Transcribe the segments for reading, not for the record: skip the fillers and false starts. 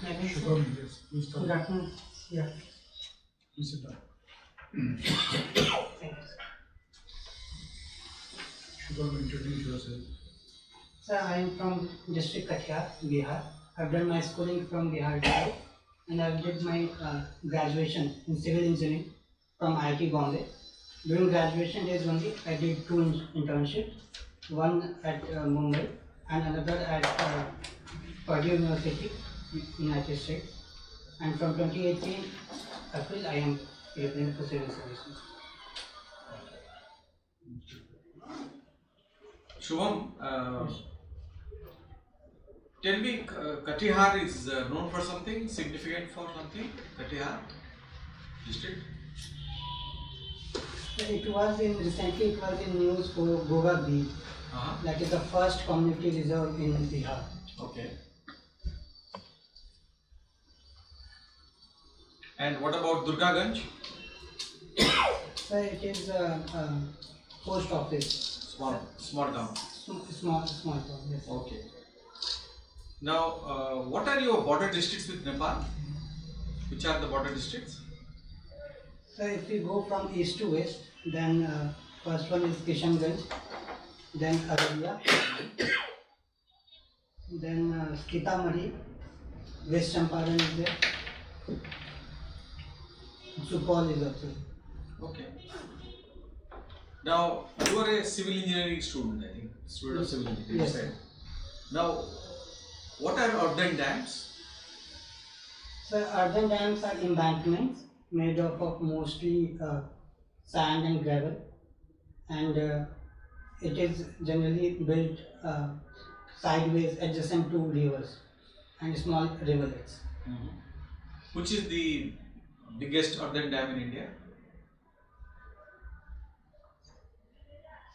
Shubham, yes, please start. Good afternoon. Yeah. Please sit down. Shubham, introduce yourself. Sir, I am from district Kathia, Bihar. I've done my schooling from Bihar itself, and I've did my graduation in civil engineering from IIT Bombay. During graduation days only, I did two internships, one at Mumbai and another at Purdue University, United States. And from 2018 April, I am preparing for civil services. Shubham, tell me, Katihar is known for something, significant for something? Katihar district? Recently it was in news for Goga Beach. That is the first community reserve in Bihar. Okay. And what about Durgaganj? Sir, it is a post office. Small town. Small town, yes. Okay. Now, what are your border districts with Nepal? Which are the border districts? So if we go from east to west, then first one is Kishanganj, then Araria, then Sitamarhi, West Champaran is there, Supal is also. Okay. Now, you are a civil engineering student, I think. Student of civil engineering. Yes. Right? Now, what are earthen dams? So earthen dams are embankments made up of mostly sand and gravel, and it is generally built sideways adjacent to rivers and small rivulets. Which is the biggest earthen dam in India?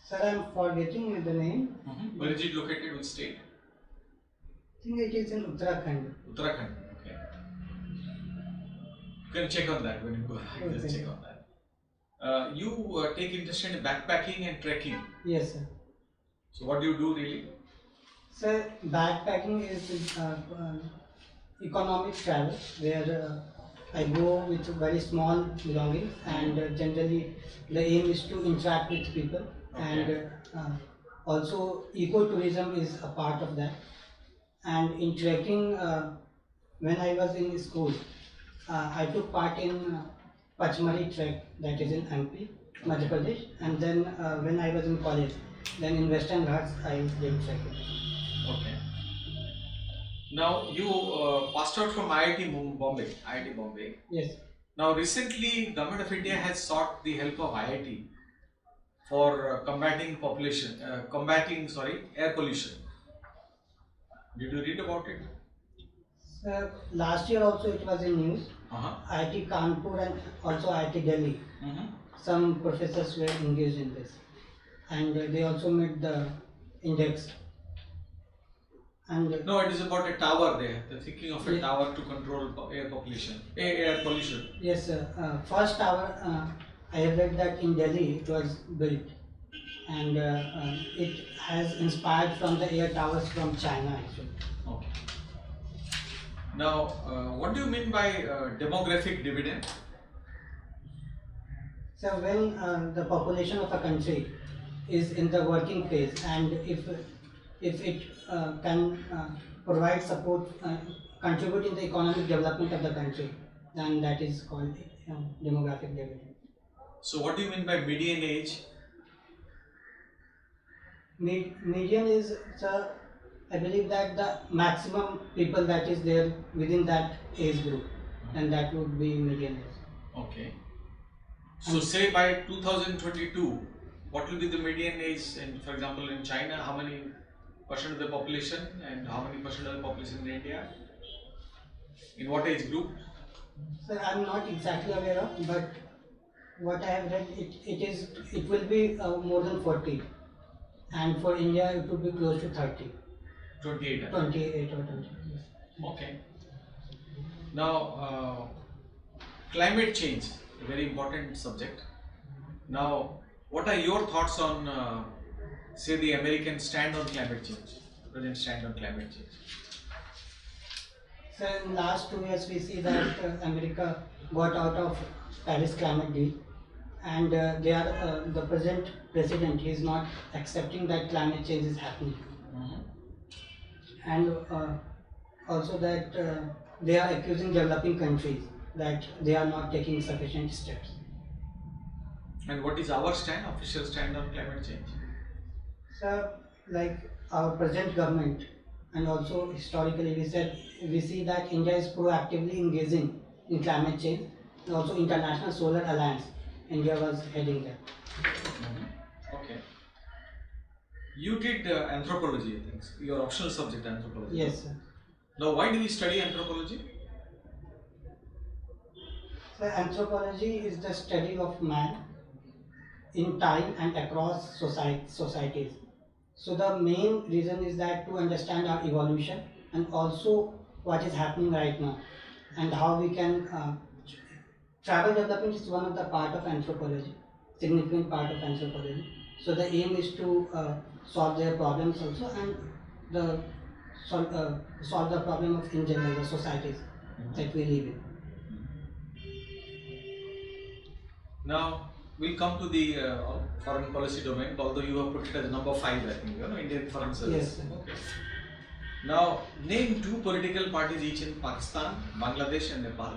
Sir, I am forgetting the name. Where is it located? Which state? I think it is in Uttarakhand. Uttarakhand. Okay. You can check on that when you go. Just check on that. You take interest in backpacking and trekking. Yes, sir. So what do you do really? Sir, backpacking is economic travel where I go with very small belongings, and generally the aim is to interact with people. Okay. And also ecotourism is a part of that. And in trekking, when I was in school, I took part in Pachmari trek, that is in MP, Madhya Pradesh, and then when I was in college, then in Western Ghats I did trekking. Okay. Now you passed out from IIT Bombay. IIT Bombay. Yes. Now recently, Government of India has sought the help of IIT for combating air pollution. Did you read about it? Last year also it was in news. Uh-huh. IIT Kanpur and also IIT Delhi. Some professors were engaged in this, and they also made the index. And No, it is about a tower there. They're thinking of a tower to control air pollution. Yes, sir. First tower, I have read that in Delhi it was built, and it has inspired from the air towers from China actually. Okay. Now, what do you mean by demographic dividend? So when the population of a country is in the working phase, and if it can provide support, contribute in the economic development of the country, then that is called demographic dividend. So what do you mean by median age? Median is, sir, I believe that the maximum people that is there within that age group, and that would be median age. Okay. So say by 2022, what will be the median age? And for example, in China, how many percent of the population, and how many percent of the population in India? In what age group? Sir, I am not exactly aware of, but what I have read, it will be more than 40, and for India it would be close to 30. 28. 28 or 20. Yes. Okay. Now, climate change, a very important subject. Now, what are your thoughts on, say, the American stand on climate change, present stand on climate change? So in last 2 years we see that America got out of Paris climate deal, and the present president is not accepting that climate change is happening, and also that they are accusing developing countries that they are not taking sufficient steps. And what is our stand, official stand on climate change? So, like our present government, and also historically we see that India is proactively engaging in climate change, and also International Solar Alliance. India was heading that. Okay. You did anthropology, I think. Your optional subject, anthropology. Yes, sir. Now, why do we study anthropology? So, anthropology is the study of man in time and across societies. So the main reason is that to understand our evolution and also what is happening right now and how we can travel development is one of the part of anthropology, significant part of anthropology. So the aim is to solve their problems also, and the solve the problem of in general the societies that we live in. Now we'll come to the foreign policy domain, although you have put it as number 5, I think, Indian Foreign Service. Yes. Okay. Now, name 2 political parties each in Pakistan, Bangladesh and Nepal.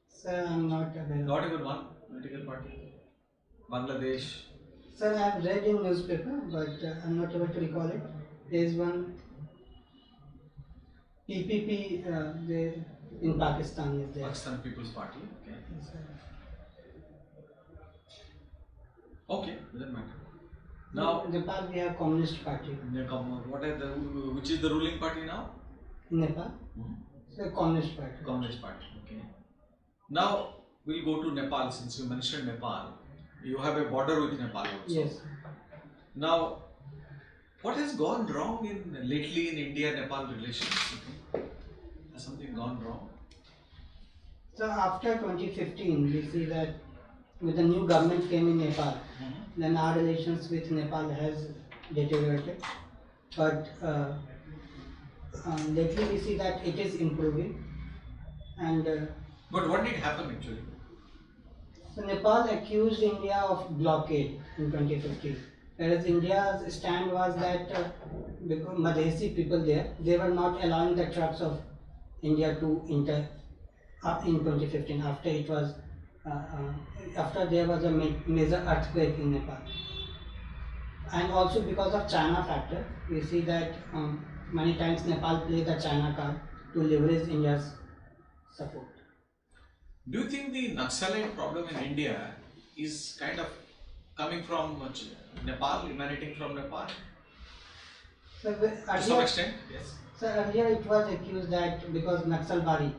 Sir, I'm not aware. Not even one political party. Bangladesh. Sir, I have read in newspaper, but I'm not able to recall it. There is one PPP in Pakistan is there. Pakistan People's Party. Okay. Yes, sir. Okay, doesn't matter. Now, in Nepal we have Communist Party. which is the ruling party now? In Nepal, so Communist Party. Communist Party. Okay. Now we'll go to Nepal, since you mentioned Nepal. You have a border with Nepal also. Yes. Now, what has gone wrong lately in India-Nepal relations? Has something gone wrong? So after 2015, we see that with the new government came in Nepal, then our relations with Nepal has deteriorated. But lately we see that it is improving. And But what did happen actually? so Nepal accused India of blockade in 2015. Whereas India's stand was that because Madhesi people there, they were not allowing the trucks of India to enter up in 2015 after it was after there was a major earthquake in Nepal. And also because of China factor, we see that many times Nepal played the China card to leverage India's support. Do you think the Naxalite problem in India is kind of coming from Nepal, emanating from Nepal? So, To some extent, yes. So earlier it was accused that because Naxalbari,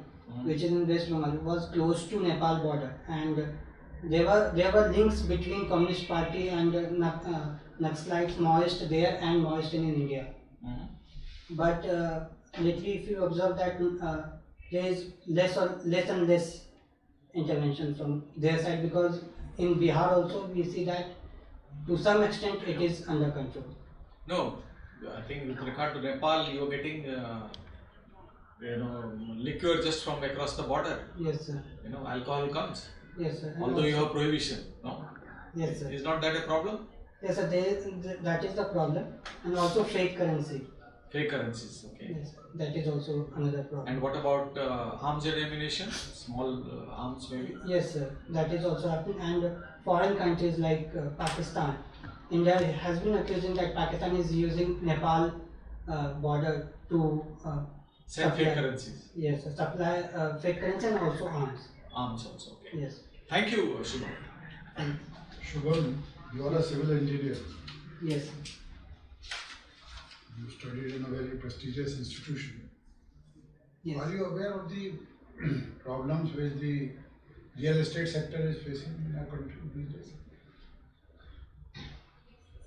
which is in West Bengal, was close to Nepal border, and there were links between Communist Party and Naxalites, Maoist there and Maoist in India. But lately, if you observe that there is less and less intervention from their side, because in Bihar also we see that to some extent it is under control. No, I think with regard to Nepal, you are getting liquor just from across the border. Yes, sir. Alcohol comes. Yes, sir. And Although you also- have prohibition, no? Yes, sir. Is not that a problem? Yes, sir. That is the problem, and also fake currency. Fake currencies, okay. Yes, that is also another problem. And what about arms and ammunition? Small arms maybe? Yes, sir. That is also happening, and foreign countries like Pakistan. India has been accusing that Pakistan is using Nepal border to Send fake supply- currencies. Yes, sir, supply fake currency and also arms. Arms also, okay. Yes. Thank you, Shubham. And Shubham, you are a civil engineer. yes, sir. You studied in a very prestigious institution. Yes. Are you aware of the problems which the real estate sector is facing in our country these days?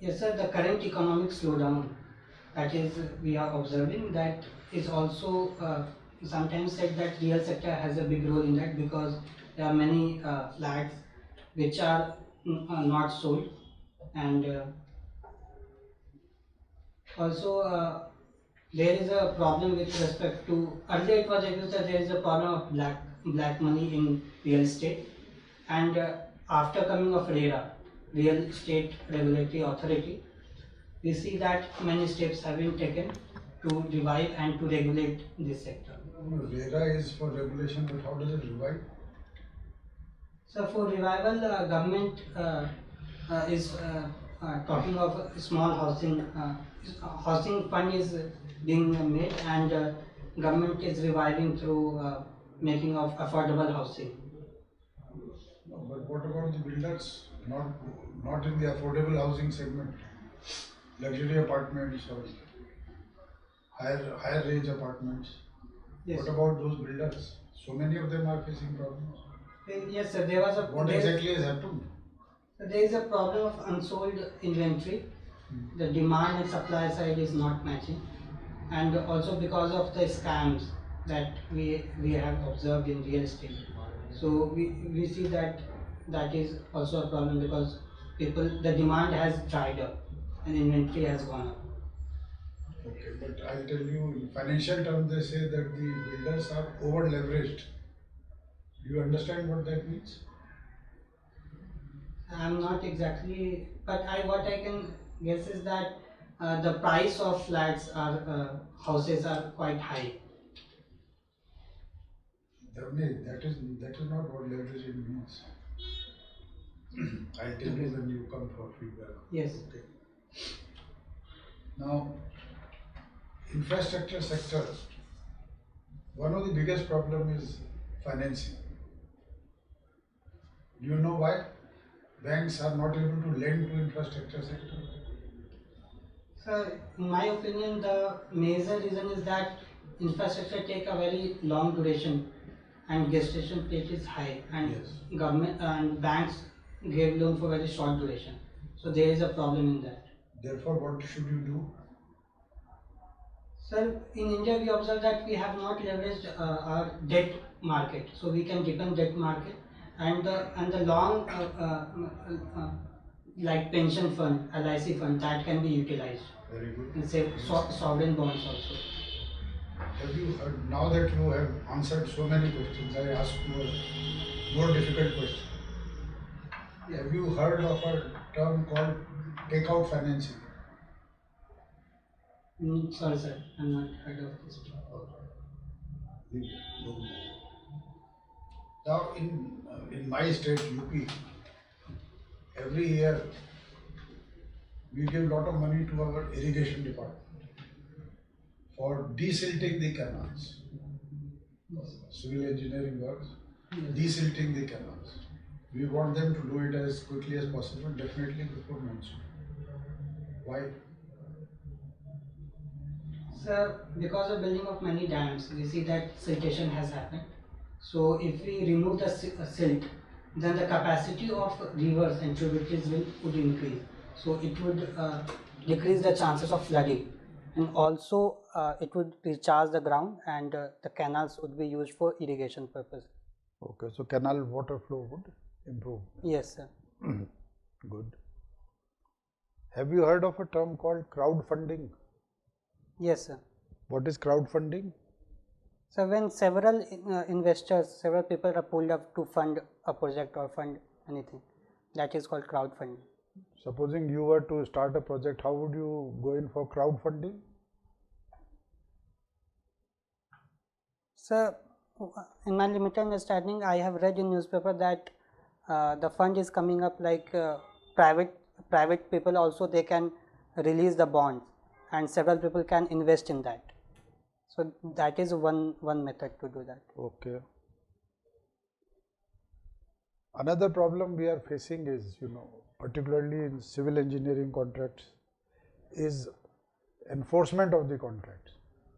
Yes, sir. The current economic slowdown that is we are observing, that is also sometimes said that real sector has a big role in that, because there are many flats which are not sold, and Also, there is a problem with respect to earlier it was agreed that there is a problem of black money in real estate, and after coming of RERA, Real Estate Regulatory Authority, we see that many steps have been taken to revive and to regulate this sector. RERA is for regulation, but how does it revive? So for revival, government is talking of a small housing fund is being made, and government is reviving through making of affordable housing. No, but what about the builders? Not in the affordable housing segment, luxury apartments or higher range apartments. Yes. What about those builders? So many of them are facing problems. Yes, sir. There was a What exactly has happened? there is a problem of unsold inventory. The demand and supply side is not matching, and also because of the scams that we have observed in real estate. So we see that is also a problem because the demand has dried up and inventory has gone up. Okay, but I'll tell you, in financial terms, they say that the builders are over leveraged. Do you understand what that means? I'm not exactly, but what I can guess is that the price of flats are houses are quite high. That is not what leveraging means. I'll tell you when you come for feedback. Yes. Okay. Now, infrastructure sector, one of the biggest problem is financing. Do you know why? Banks are not able to lend to infrastructure sector. So, in my opinion, the major reason is that infrastructure take a very long duration and gestation rate is high, and Yes. government and banks give loan for very short duration. So there is a problem in that. Therefore, what should you do? Sir, in India we observe that we have not leveraged our debt market, so we can depend debt market and the long like pension fund, LIC fund that can be utilized. Very good. And say sovereign bonds also. Have you heard, now that you have answered so many questions, I ask you a more difficult question. Have you heard of a term called takeout financing? Sorry sir, I'm not heard of this. Now in my state, UP, every year we give lot of money to our irrigation department for desilting the canals. Civil engineering works, desilting the canals. We want them to do it as quickly as possible, definitely before monsoon. Why? Sir, because of building of many dams, we see that siltation has happened. So if we remove the silt, then the capacity of rivers and tributaries would increase. So it would decrease the chances of flooding, and also it would recharge the ground, and the canals would be used for irrigation purpose. Okay, so canal water flow would improve. Yes, sir. Good. Have you heard of a term called crowdfunding? Yes, sir. What is crowdfunding? So when several investors, several people are pulled up to fund a project or fund anything, that is called crowdfunding. Supposing you were to start a project, how would you go in for crowdfunding? So in my limited understanding, I have read in newspaper that the fund is coming up like private people also, they can release the bonds and several people can invest in that. So that is one method to do that. Okay. Another problem we are facing is, particularly in civil engineering contracts, is enforcement of the contracts.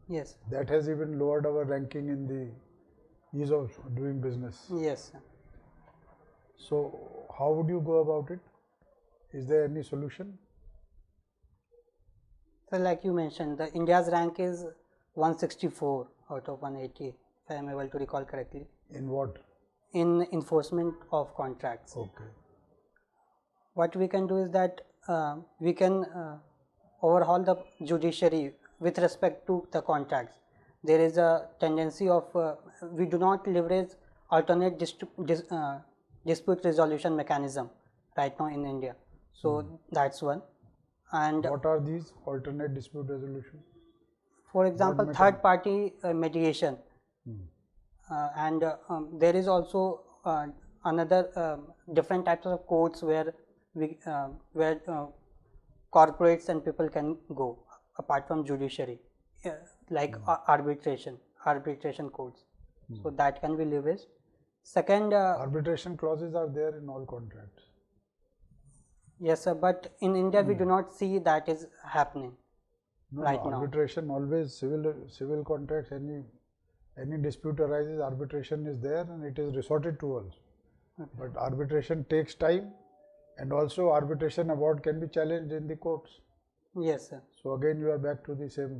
Yes. That has even lowered our ranking in the ease of doing business. Yes, sir. So how would you go about it? Is there any solution? So like you mentioned, the India's rank is 164 out of 180, if I am able to recall correctly. In what? In enforcement of contracts. Okay. What we can do is that we can overhaul the judiciary with respect to the contracts. There is a tendency of we do not leverage alternate dispute resolution mechanism right now in India. So that's one. And What are these alternate dispute resolution? for example, What third party mediation, and there is also another different types of courts where corporates and people can go apart from judiciary, like arbitration courts. So that can be leveraged. Second, Arbitration clauses are there in all contracts. yes sir, but in India we do not see that is happening. No, Right no, now. arbitration always civil contracts, any dispute arises, arbitration is there and it is resorted to also. But arbitration takes time, and also arbitration award can be challenged in the courts. Yes sir. So again you are back to the same.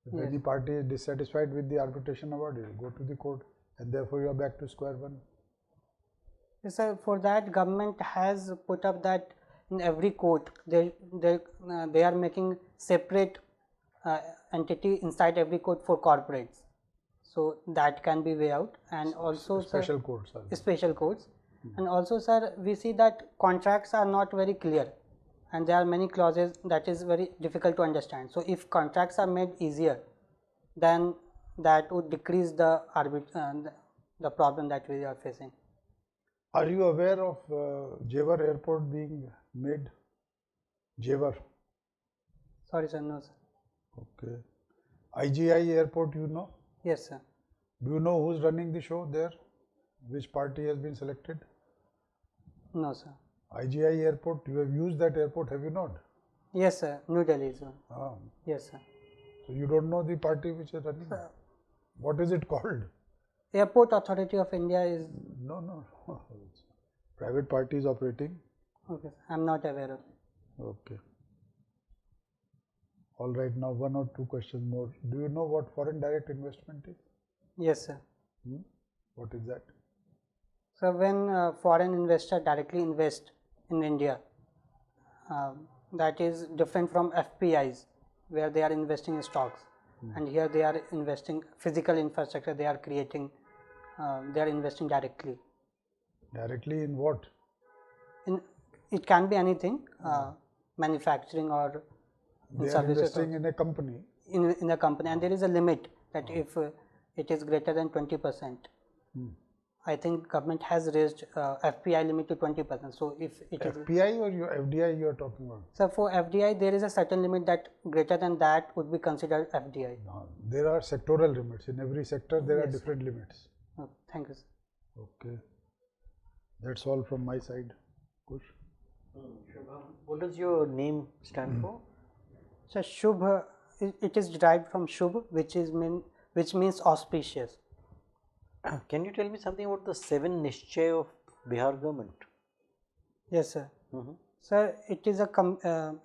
If Yes. any party is dissatisfied with the arbitration award, you will go to the court, and therefore you are back to square one. Yes, sir. For that, government has put up that in every court they are making separate entity inside every court for corporates. So that can be way out, and also Special courts are there. special courts, and also sir, we see that contracts are not very clear, and there are many clauses that is very difficult to understand. So if contracts are made easier, then that would decrease the the problem that we are facing. Are you aware of Jewar Airport being made? Jewar. Sorry sir, no sir. Okay. IGI Airport, you know? Yes sir. Do you know who's running the show there? Which party has been selected? No sir. IGI Airport, you have used that airport, have you not? Yes sir, New Delhi is one. Ah, Yes sir. so you don't know the party which is running? What is it called? Airport Authority of India is, No, no. Private party is operating. okay, I'm not aware of it. Okay. All right, now one or two questions more. Do you know what foreign direct investment is? Yes sir. What is that? So when foreign investor directly invest in India, that is different from FPIs where they are investing in stocks, and here they are investing physical infrastructure, they are creating, they are investing directly. Directly in what? In, it can be anything, manufacturing or They are services investing in a company. in a company, and there is a limit that if it is greater than 20%. I think government has raised FPI limit to 20%. So if it is, FPI or your FDI you are talking about? so for FDI there is a certain limit that greater than that would be considered FDI. No, there are sectoral limits. In every sector there are different limits. Oh, thank you sir. Okay. That's all from my side. Kush? What does your name stand for? So Shubh, it is derived from Shubh, which means auspicious. Can you tell me something about the 7 Nishchay of Bihar government? Yes sir. Sir, it is a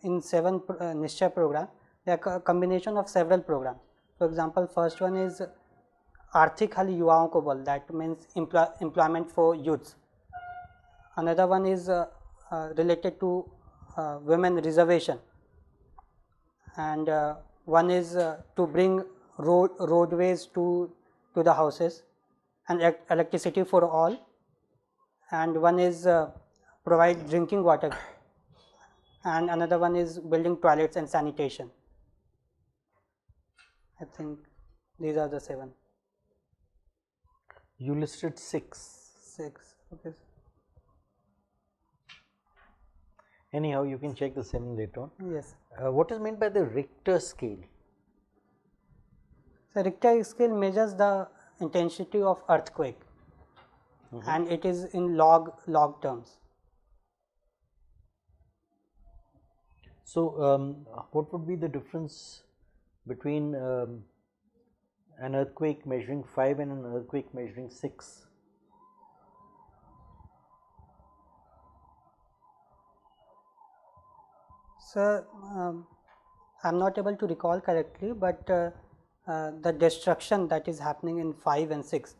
in 7 Nishchay program, they are a combination of several programs. For example, first one is Arthik Hal Yuvaon Ko Bal, that means employment for youths. Another one is related to women reservation, and one is to bring roadways to the houses and electricity for all, and one is provide drinking water, and another one is building toilets and sanitation. I think these are the 7. You listed 6. 6. Okay. Anyhow, you can check the 7 later on. Yes. What is meant by the Richter scale? So Richter scale measures the intensity of earthquake, and it is in log terms. So, what would be the difference between an earthquake measuring 5 and an earthquake measuring 6? Sir, I'm not able to recall correctly, but the destruction that is happening in 5 and 6,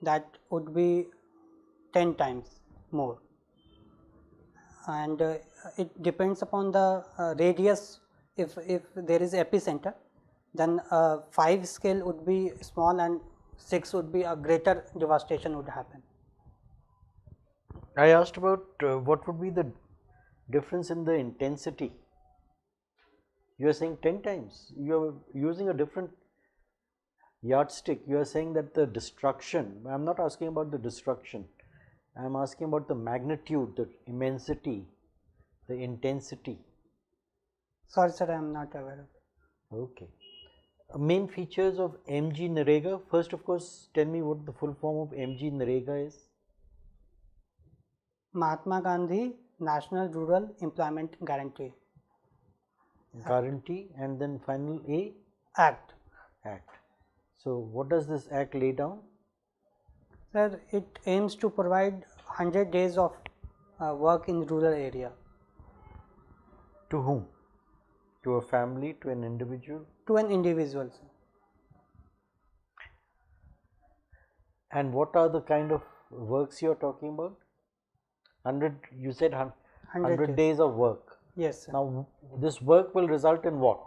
that would be 10 times more. and it depends upon the radius. If there is epicenter, then 5 scale would be small and 6 would be a greater devastation would happen. I asked about what would be the difference in the intensity. You are saying 10 times. You are using a different yardstick. You are saying that the destruction, I am not asking about the destruction, I am asking about the magnitude, the immensity, the intensity. Sorry sir, I am not aware of it. Okay. Main features of MG Narega. First, of course, tell me what the full form of MG Narega is. Mahatma Gandhi National Rural Employment Guarantee Guarantee, and then final A, Act. Act. So, what does this Act lay down? Sir, it aims to provide 100 days of work in rural area. To whom? To a family, to an individual? To an individual, sir. And what are the kind of works you are talking about? 100, you said 100 days of work. Yes, sir. Now, this work will result in what?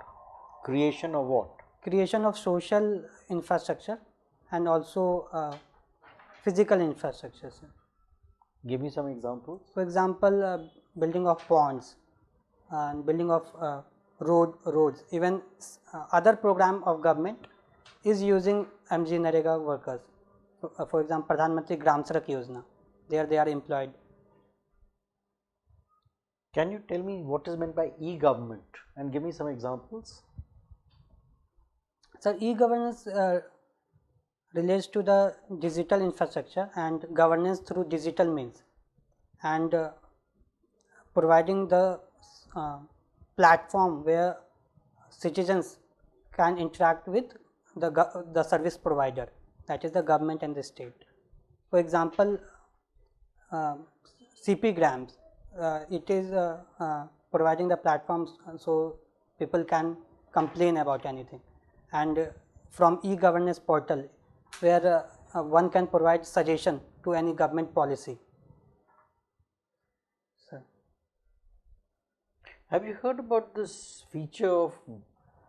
Creation of what? Creation of social infrastructure and also physical infrastructure, sir. Give me some examples. For example, building of ponds and building of roads. Even other program of government is using MG Narega workers. For example, Pradhan Mantri Gram Sadak Yojana. There they are employed. Can you tell me what is meant by e-government and give me some examples? Sir, e-governance relates to the digital infrastructure and governance through digital means, and providing the platform where citizens can interact with the service provider, that is the government and the state. For example, CP Grams, it is providing the platforms so people can complain about anything, and from e-governance portal where one can provide suggestion to any government policy. Sir. Have you heard about this feature of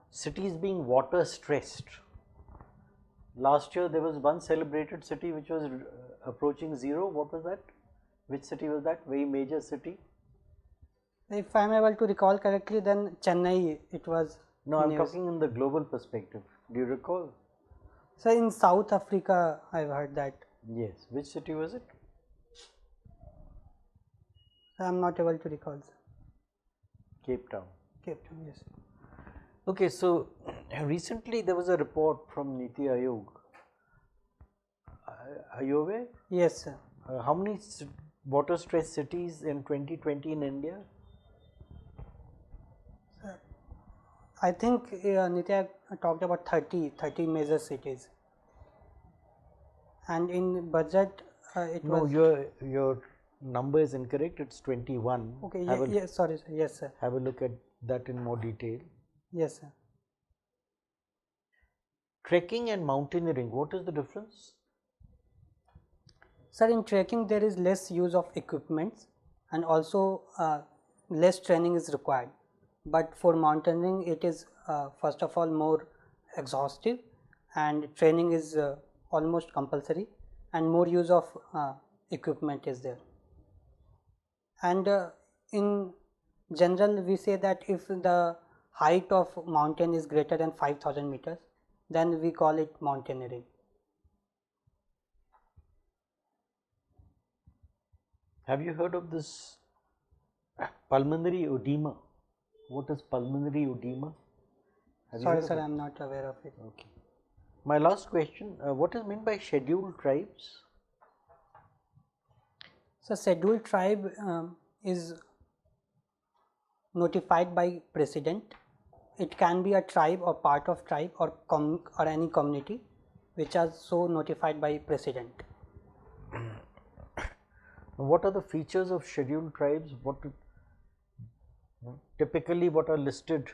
cities being water stressed? Last year there was one celebrated city which was approaching zero. What was that? Which city was that? Very major city? If I am able to recall correctly, then Chennai it was. No, I am news. talking in the global perspective. Do you recall? So in South Africa, I have heard that. Yes. Which city was it? I am not able to recall. Sir. Cape Town. Cape Town, yes. Okay, so recently there was a report from Niti Aayog. Are you aware? Yes, sir. How many water stressed cities in 2020 in India? I think Nitya talked about 30 major cities, and in budget it No, was. your number is incorrect. It's 21. Okay, Have sorry, sir. Yes, sir. Have a look at that in more detail. Yes, sir. Trekking and mountaineering. What is the difference? Sir, in trekking there is less use of equipments and also less training is required. But for mountaineering, it is first of all more exhaustive, and training is almost compulsory, and more use of equipment is there. And in general, we say that if the height of mountain is greater than 5,000 meters, then we call it mountaineering. Have you heard of this pulmonary edema? What is pulmonary edema? Sorry, sir, I am not aware of it. Okay. My last question, what is meant by scheduled tribes? So, scheduled tribe is notified by president. It can be a tribe or part of tribe or any community which are so notified by president. What are the features of scheduled tribes? Typically what are listed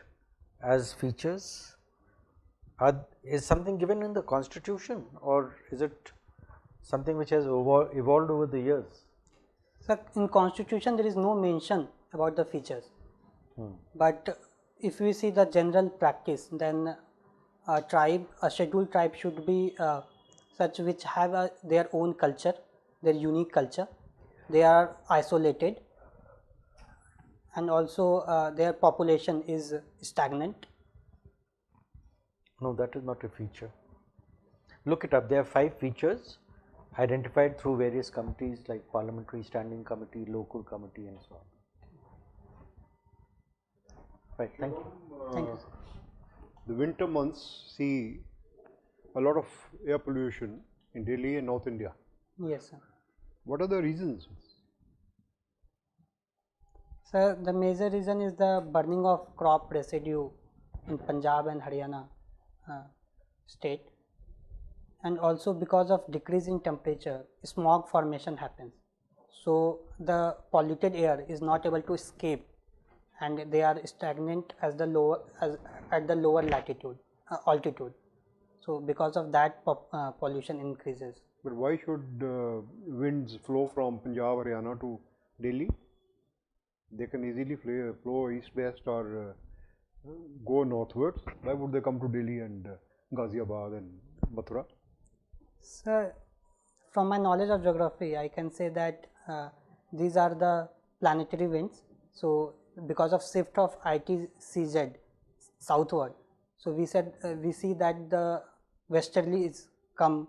as features? Is something given in the constitution or is it something which has evolved over the years? So in constitution there is no mention about the features, but if we see the general practice, then a scheduled tribe should be such which have their own culture, their unique culture. They are isolated, and also their population is stagnant. No, that is not a feature. Look it up. There are 5 features identified through various committees like Parliamentary Standing Committee, Local Committee, and so on. Right, thank you. Thank you. The winter months see a lot of air pollution in Delhi and North India. Yes, sir. What are the reasons? Sir, the major reason is the burning of crop residue in Punjab and Haryana state, and also because of decrease in temperature, smog formation happens. So the polluted air is not able to escape, and they are stagnant at the lower latitude altitude. So because of that, pollution increases. But why should winds flow from Punjab, Haryana to Delhi? They can easily flow east-west or go northwards. Why would they come to Delhi and Ghaziabad and Mathura? Sir, from my knowledge of geography, I can say that these are the planetary winds. So because of shift of ITCZ southward, so we see that the westerly is come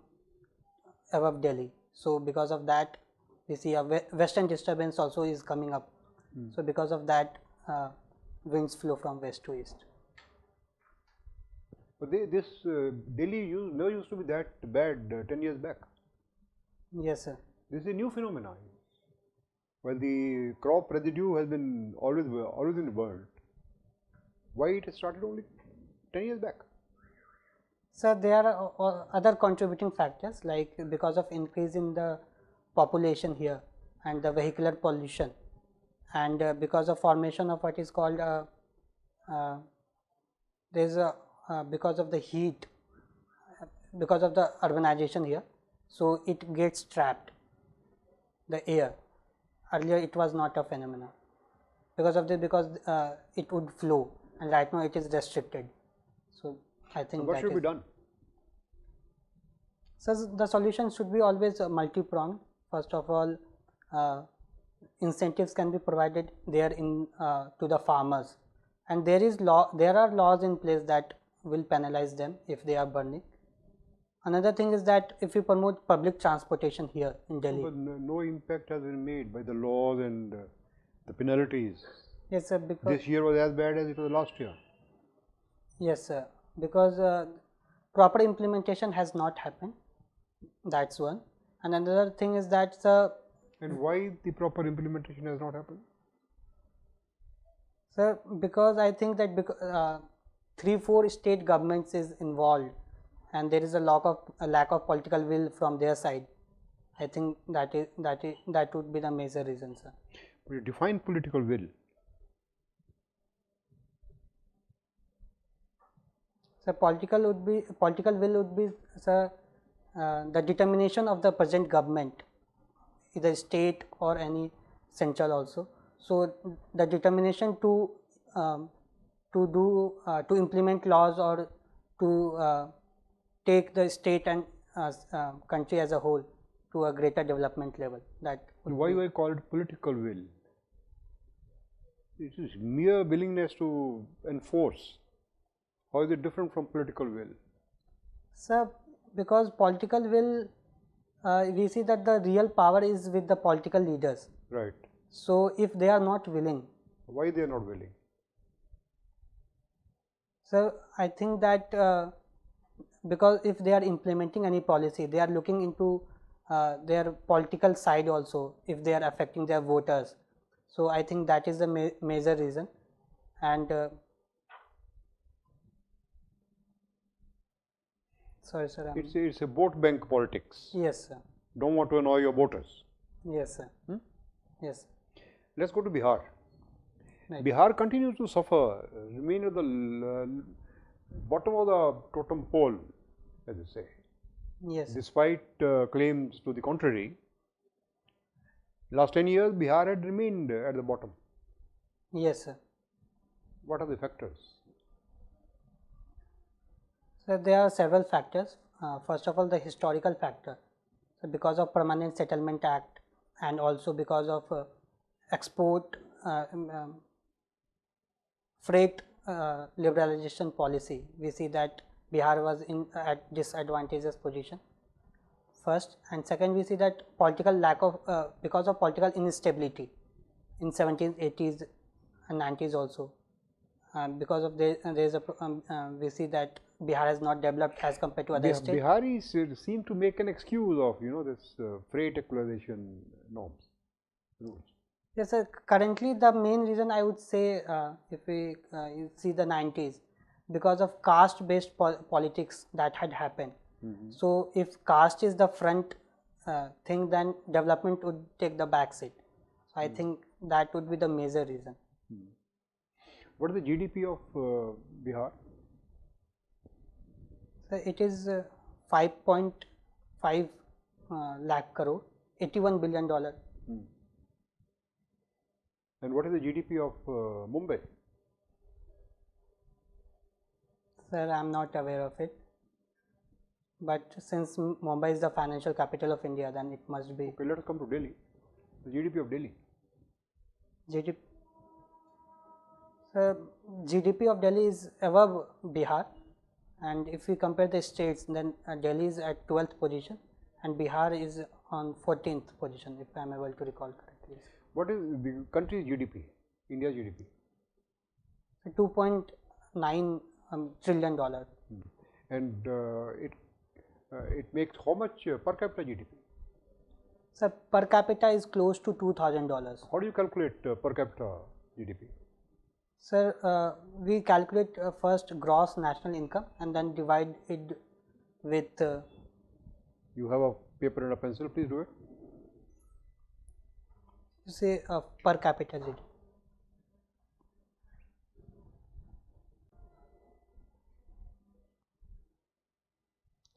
above Delhi. So because of that, we see a western disturbance also is coming up. So because of that, winds flow from west to east. But Delhi never used to be that bad 10 years back. Yes, sir. This is a new phenomenon. Well, the crop residue has been always in the world. Why it has started only 10 years back? Sir, there are other contributing factors, like because of increase in the population here and the vehicular pollution, and because of formation of what is called because of the heat, because of the urbanization here, so it gets trapped, the air. Earlier it was not a phenomenon because it would flow, and right now it is restricted. So I think what should be done? So the solution should be always multi-pronged. First of all, incentives can be provided there to the farmers, and there are laws in place that will penalize them if they are burning. Another thing is that if you promote public transportation here in Delhi. But no impact has been made by the laws and the penalties. Yes, sir. Because this year was as bad as it was last year. Yes, sir. Because proper implementation has not happened. That's one. And another thing is that and why the proper implementation has not happened? Sir, because I think that 3-4 state governments is involved, and there is a lack of political will from their side. I think that would be the major reason, sir. We define political will. So political will would be, sir, the determination of the present government, either state or any central also. So the determination to implement laws or to take the state and country as a whole to a greater development level. Why do I call it political will? It is mere willingness to enforce. How is it different from political will? Sir, because political will, we see that the real power is with the political leaders. Right. So if they are not willing. Why they are not willing? So I think that because if they are implementing any policy, they are looking into their political side also, if they are affecting their voters. So I think that is the major reason. And sorry, sir. It's a vote bank politics. Yes, sir. Don't want to annoy your voters. Yes, sir. Yes. Let's go to Bihar. Right. Bihar continues to suffer, remain at the bottom of the totem pole, as they say. Yes. Despite claims to the contrary, Last 10 years, Bihar had remained at the bottom. Yes, sir. What are the factors? So there are several factors. First of all, the historical factor. So because of Permanent Settlement Act and also because of export freight liberalization policy, we see that Bihar was in at disadvantageous position. First, and second, we see that political lack of because of political instability in 70s, 80s, and 90s also. Because of there is a we see that Bihar has not developed as compared to other states. Biharis seem to make an excuse of this freight equalization norms rules. Yes, sir. Currently, the main reason I would say, if we see the 90s, because of caste-based politics that had happened. So, if caste is the front thing, then development would take the back seat. So, I think that would be the major reason. What is the GDP of Bihar? So, it is 5.5 lakh crore, $81 billion. And what is the GDP of Mumbai? Sir, I am not aware of it. But since Mumbai is the financial capital of India, then it must be. Okay, let us come to Delhi. The GDP of Delhi. GDP. Sir, GDP of Delhi is above Bihar, and if we compare the states, then Delhi is at 12th position, and Bihar is on 14th position, if I am able to recall correctly. What is the country's GDP? India's GDP? $2.9 trillion. And it makes how much per capita GDP? So per capita is close to $2,000. How do you calculate per capita GDP? Sir, we calculate first gross national income and then divide it with. You have a paper and a pencil, please do it. Say per capita GDP.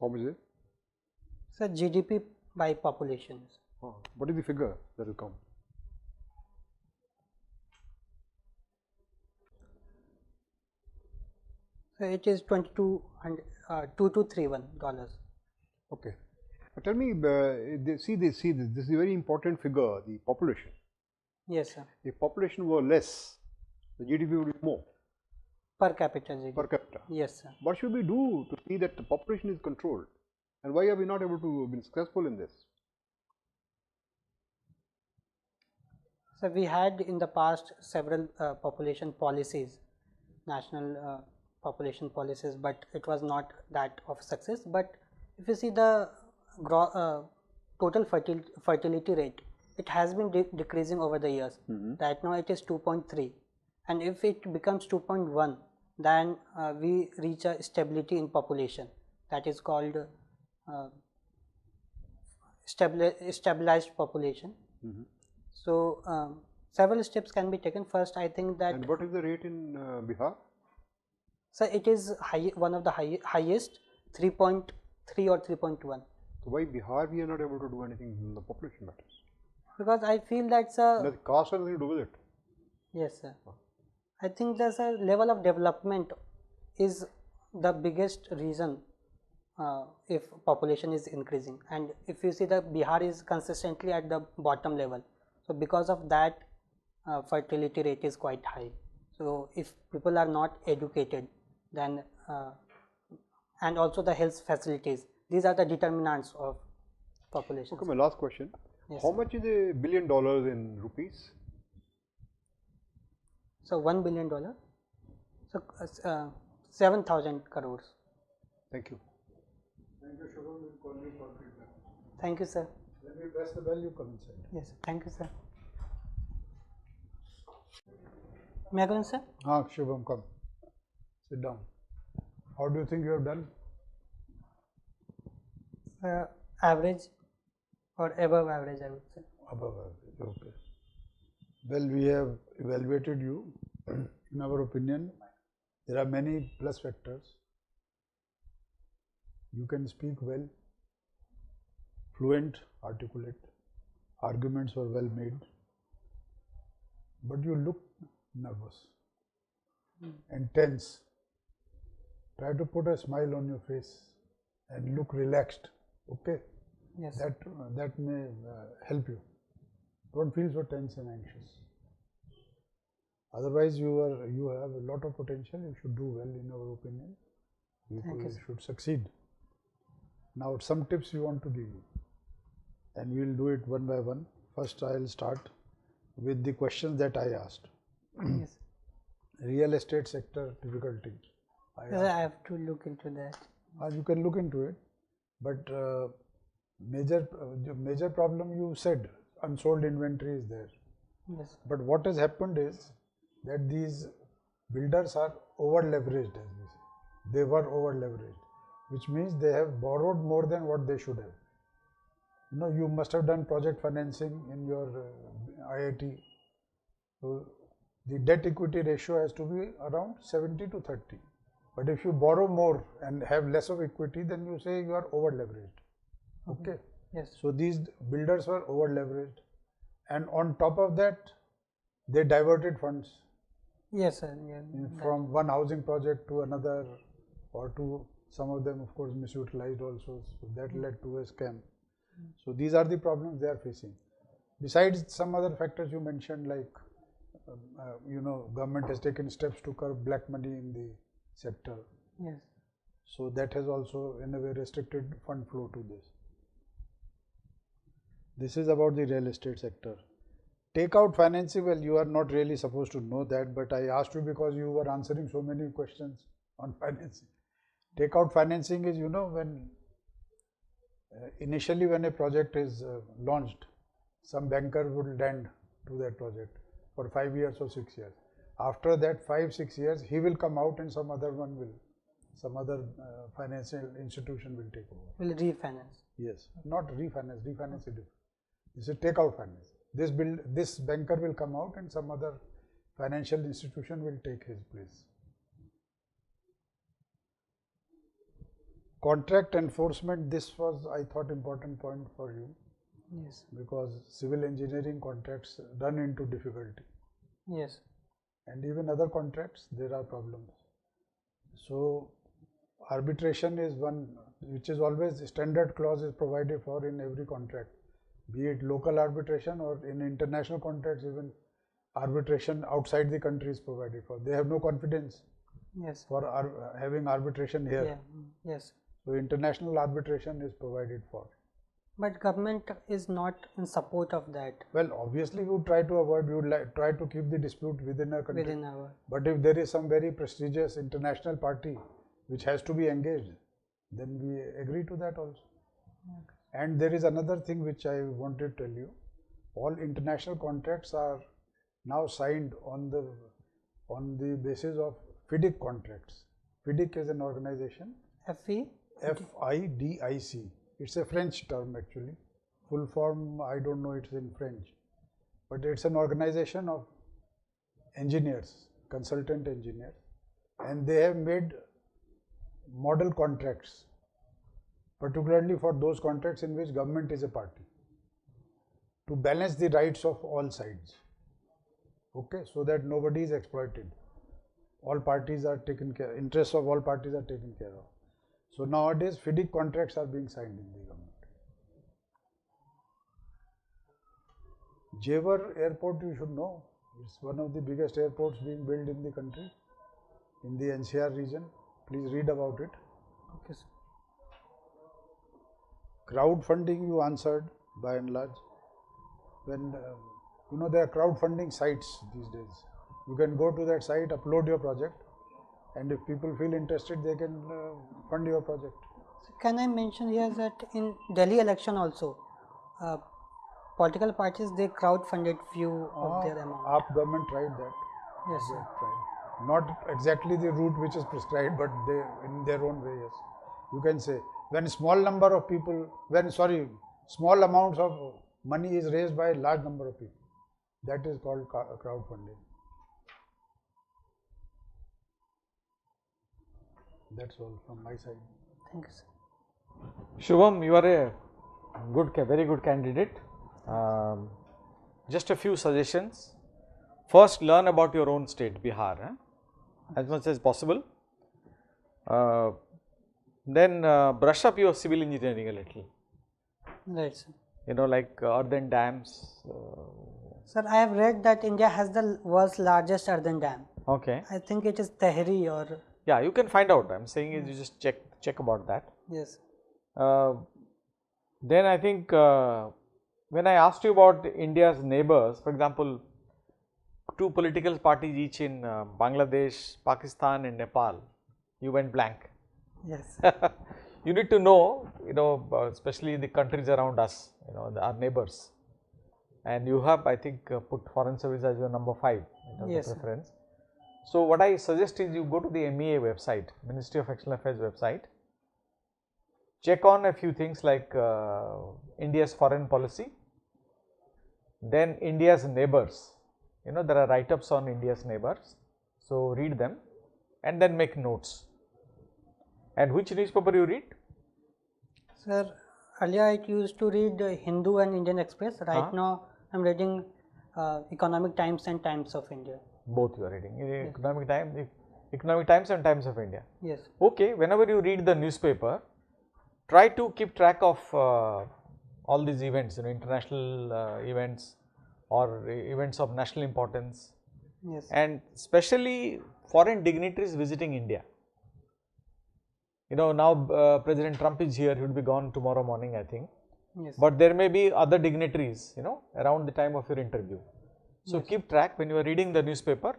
How much is it? Sir, GDP by population. What is the figure that will come? So it is $2231. Okay. Tell me, see this. This is a very important figure, the population. Yes, sir. If population were less, the GDP would be more. Per capita GDP. Per capita. Yes, sir. What should we do to see that the population is controlled? And why are we not able to be successful in this? So we had in the past several population policies, national population policies, but it was not that of success. But if you see the total fertility rate, it has been decreasing over the years. Right now it is 2.3, and if it becomes 2.1, then we reach a stability in population. That is called stabilized population. So several steps can be taken. First, I think that. And what is the rate in Bihar? So it is one of the highest, 3.3 or 3.1. So why Bihar we are not able to do anything in the population matters? Because I feel that's a. Does caste have anything to do with it? Yes, sir. I think there's a level of development is the biggest reason if population is increasing, and if you see that Bihar is consistently at the bottom level, so because of that fertility rate is quite high. So if people are not educated, then and also the health facilities, these are the determinants of population. Okay, my last question. Yes, how sir. much is $1 billion in rupees? So $1 billion, so 7,000 crores. Thank you. Thank you, Shubham. We'll call you for feedback. Thank you, sir. When we press the bell, you come inside. Yes, thank you, sir. May I go in, sir? Shubham, come. Sit down. How do you think you have done? Average or above average, I would say. Above average, okay. Well, we have evaluated you. In our opinion, there are many plus factors. You can speak well, fluent, articulate. arguments were well made, but you look nervous and tense. Try to put a smile on your face and look relaxed. Okay, Yes. that may help you. Don't feel so tense and anxious. Otherwise, you have a lot of potential. You should do well, in our opinion. Thank you, You sir. should succeed. Now, some tips we want to give you, and we will do it one by one. First, I will start with the questions that I asked. Yes. Real estate sector difficulty. I Yes, I have to look into that. You can look into it, but major problem you said, unsold inventory is there. Yes. But what has happened is that these builders are over leveraged, as we say. They were over leveraged, which means they have borrowed more than what they should have. You know, you must have done project financing in your IIT. So the debt equity ratio has to be around 70 to 30. But if you borrow more and have less of equity, then you say you are over leveraged. Okay. Yes. So these builders were over leveraged, and on top of that, they diverted funds Yes, sir. Yeah. from one housing project to another, or to some of them, of course, misutilized also. So that led to a scam. So these are the problems they are facing. Besides some other factors you mentioned, like government has taken steps to curb black money in the sector. Yes. So that has also in a way restricted fund flow to this. This is about the real estate sector. Takeout financing, well, you are not really supposed to know that, but I asked you because you were answering so many questions on financing. Takeout financing is, when initially when a project is launched, some banker would lend to that project for 5 years or 6 years. After that 5-6 years, he will come out and some other financial institution will take over. Will refinance. Yes, not refinance. Refinance is different. This is takeout finance. This banker will come out and some other financial institution will take his place. Contract enforcement. This was, I thought, important point for you. Yes. Because civil engineering contracts run into difficulty. Yes. And even other contracts, there are problems. So arbitration is one which is always standard clause is provided for in every contract, be it local arbitration or in international contracts, even arbitration outside the country is provided for. They have no confidence Yes. for having arbitration here. Yeah. Yes. So international arbitration is provided for. But government is not in support of that. Well, obviously we would try to avoid, we would try to keep the dispute within our country. Within our. But if there is some very prestigious international party which has to be engaged, then we agree to that also. Okay. And there is another thing which I wanted to tell you. All international contracts are now signed on the basis of FIDIC contracts. FIDIC is an organization. FE? FIDIC. It's a French term actually. Full form, I don't know, it's in French. But it's an organization of engineers, consultant engineers, and they have made model contracts, particularly for those contracts in which government is a party, to balance the rights of all sides. Okay, so that nobody is exploited. All parties are taken care, interests of all parties are taken care of. So nowadays, FIDIC contracts are being signed in the government. Jewar Airport, you should know, it's one of the biggest airports being built in the country, in the NCR region. Please read about it. Okay, sir. Crowdfunding, you answered by and large. When there are crowdfunding sites these days. You can go to that site, upload your project, and if people feel interested, they can fund your project. So can I mention here that in Delhi election also, political parties, they crowd-funded few of their amount. AAP government tried that. Yes, They sir. tried. Not exactly the route which is prescribed, but they, in their own way, yes. You can say when small amounts of money is raised by a large number of people, that is called crowdfunding. That's all from my side. Thank you, sir. Shubham, you are a very good candidate. Just a few suggestions. First, learn about your own state, Bihar, as much as possible. Then brush up your civil engineering a little. Right, sir. You know, like earthen dams. Sir, I have read that India has the world's largest earthen dam. Okay. I think it is Tehri or Yeah, you can find out. I'm saying is you just check about that. yes. Then I think when I asked you about India's neighbors, for example, two political parties each in Bangladesh, Pakistan, and Nepal, you went blank. Yes. You need to know, especially the countries around us, our neighbors. And you have, I think, put foreign service as your number 5 in terms Yes, of sir. preference. So what I suggest is you go to the MEA website, Ministry of External Affairs website, check on a few things like India's foreign policy, then India's neighbors. There are write-ups on India's neighbors, so read them and then make notes. And which newspaper you read? Sir, earlier I used to read Hindu and Indian Express. Right now I am reading Economic Times and Times of India. Both you are reading, Economic Times and Times of India. Yes. Okay, whenever you read the newspaper, try to keep track of all these events, international events or events of national importance, Yes. and especially foreign dignitaries visiting India. Now President Trump is here, he will be gone tomorrow morning, I think. Yes. But there may be other dignitaries, around the time of your interview. So keep track when you are reading the newspaper,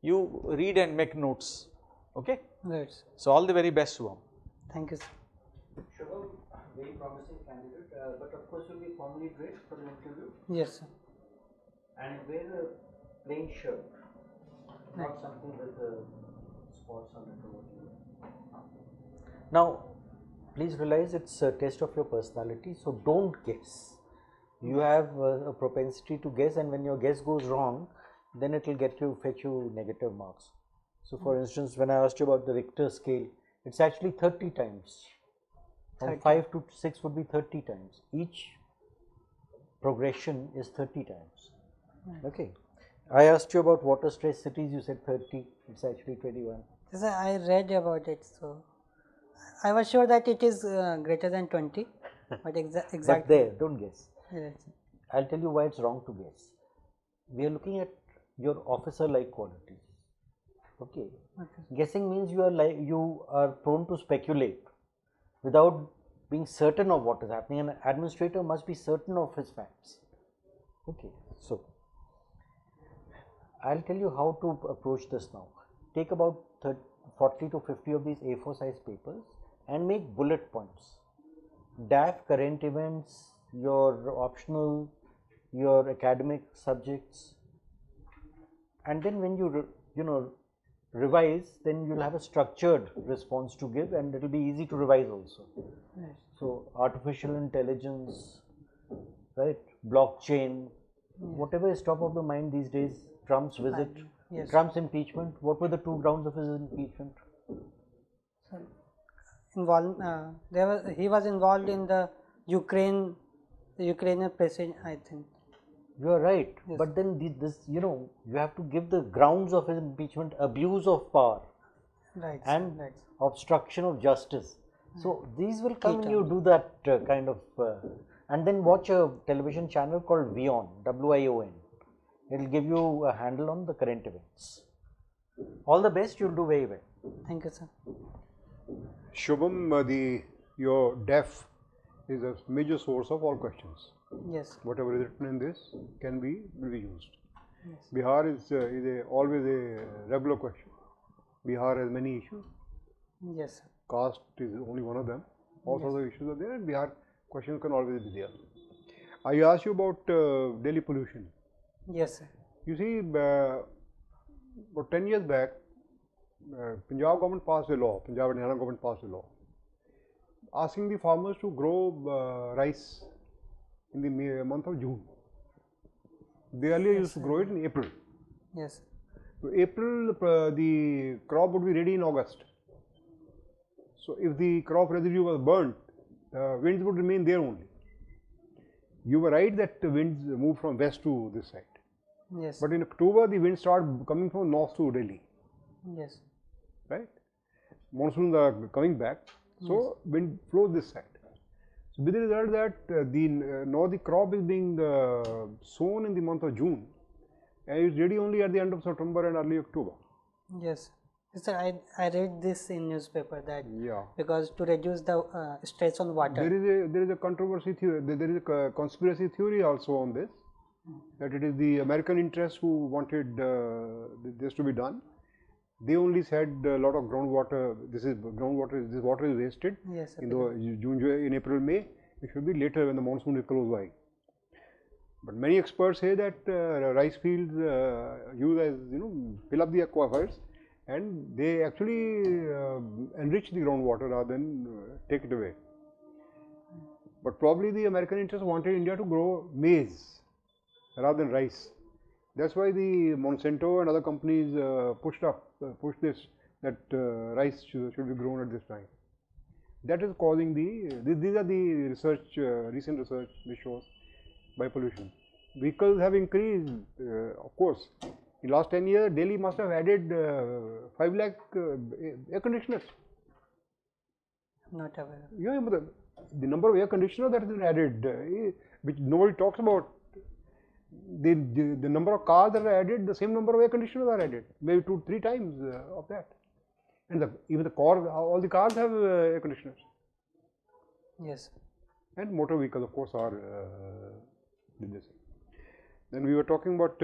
you read and make notes. Okay. Right. So all the very best, Shubham. Thank you, sir. Shubham, very promising candidate, but of course you'll be formally dressed for the interview Yes, sir. and wear a plain shirt, not something with spots on it or whatever. Now, please realize it's a test of your personality, so don't guess. You have a propensity to guess, and when your guess goes wrong, then it will fetch you negative marks. So, for instance, when I asked you about the Richter scale, it's actually 30 times. From 30. 5 to 6 would be 30 times. Each progression is 30 times. Okay. I asked you about water stress cities, you said 30, it's actually 21. Sir, I read about it, so I was sure that it is greater than 20, but exactly. But there, don't guess. Yes. I'll tell you why it's wrong to guess. We are looking at your officer-like qualities. Okay. Guessing means you are prone to speculate without being certain of what is happening. An administrator must be certain of his facts. Okay. So I'll tell you how to approach this now. Take about 40 to 50 of these A4 size papers and make bullet points. DAF, current events, your optional, your academic subjects, and then when you revise, then you'll have a structured response to give, and it will be easy to revise also. Yes. So artificial intelligence, right, blockchain, whatever is top of the mind these days. Trump's visit, Yes. Trump's impeachment. What were the 2 grounds of his impeachment? He was involved in the Ukrainian president, I think. You are right, Yes. but then you have to give the grounds of his impeachment: abuse of power Right. and right. obstruction of justice. So these will come when you do that kind of, and then watch a television channel called WION, WION. It will give you a handle on the current events. All the best, you'll do very well. Thank you, sir. Shubham, your DEF is a major source of all questions. Yes. Whatever is written in this can be reused. Yes. Bihar is always a regular question. Bihar has many issues. Yes, sir. Caste is only one of them. All sorts of issues are there, and Bihar questions can always be there. I asked you about Delhi pollution. Yes, sir. You see, about 10 years back, Punjab government passed a law, Punjab and Haryana government passed a law, asking the farmers to grow rice in the month of June. They earlier used to grow it in April. Yes. So April, the crop would be ready in August. So if the crop residue was burnt, winds would remain there only. you were right that the winds move from west to this side. Yes. But in October, the winds start coming from north to Delhi, Yes. right? Monsoons are coming back, so wind flows this side. So with the result that now the crop is being sown in the month of June, and it's ready only at the end of September and early October. Yes. Sir, I read this in newspaper that Yeah. because to reduce the stress on water. There is a controversy theory. There is a conspiracy theory also on this, that it is the American interests who wanted this to be done. They only said a lot of groundwater. This water is wasted. Yes, sir. In in April, May. It should be later when the monsoon is close by. But many experts say that rice fields use as fill up the aquifers, and they actually enrich the groundwater rather than take it away. But probably the American interest wanted India to grow maize rather than rice. That's why the Monsanto and other companies pushed this, that rice should be grown at this time. That is causing these are the research, recent research which shows by pollution. Vehicles have increased, of course. In last 10 years, Delhi must have added 5 lakh air conditioners. Not aware. Yeah, but the number of air conditioners that has been added, which nobody talks about. The number of cars that are added, the same number of air conditioners are added, maybe 2-3 times of that. And even the car, all the cars have air conditioners. Yes. And motor vehicles, of course, are did this. Then we were talking about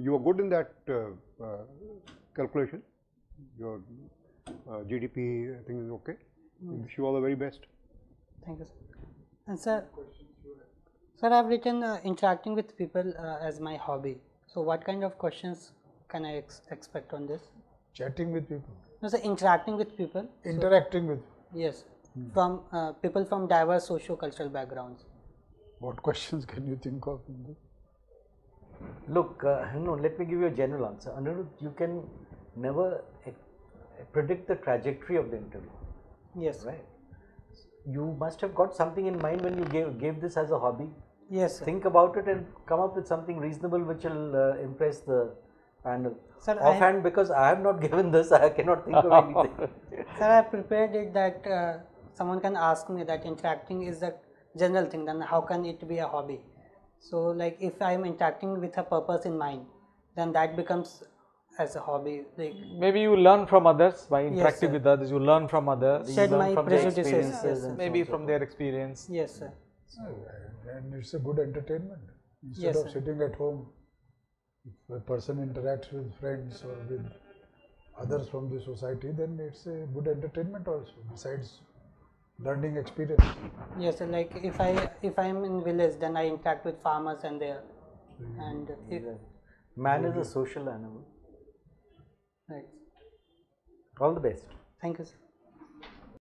you are good in that calculation. Your GDP thing is okay. Wish you all the very best. Thank you, sir. And sir, I've written interacting with people as my hobby. So what kind of questions can I expect on this? Chatting with people. No, sir, interacting with people. Interacting with. Yes, from people from diverse socio-cultural backgrounds. What questions can you think of in this? Look, no, let me give you a general answer. Anirudh, you can never predict the trajectory of the interview, Yes. right? You must have got something in mind when you gave this as a hobby. Yes, sir. Think about it and come up with something reasonable which will impress the panel. Sir, Offhand, because I have not given this, I cannot think of anything. Sir, I prepared it that someone can ask me that interacting is a general thing, then how can it be a hobby? So like if I am interacting with a purpose in mind, then that becomes as a hobby. Like Maybe you learn from others by interacting sir. with others. You learn from others. shed learn my from their prejudices. experiences Yes, sir. and Maybe from their experience. Yes, sir. And it's a good entertainment. Instead Yes, of sir. sitting at home, if a person interacts with friends or with others from the society, then it's a good entertainment also, besides learning experience. Yes, sir. Like if I am in village, then I interact with farmers and there, and Man is a social animal. right. All the best. Thank you, sir.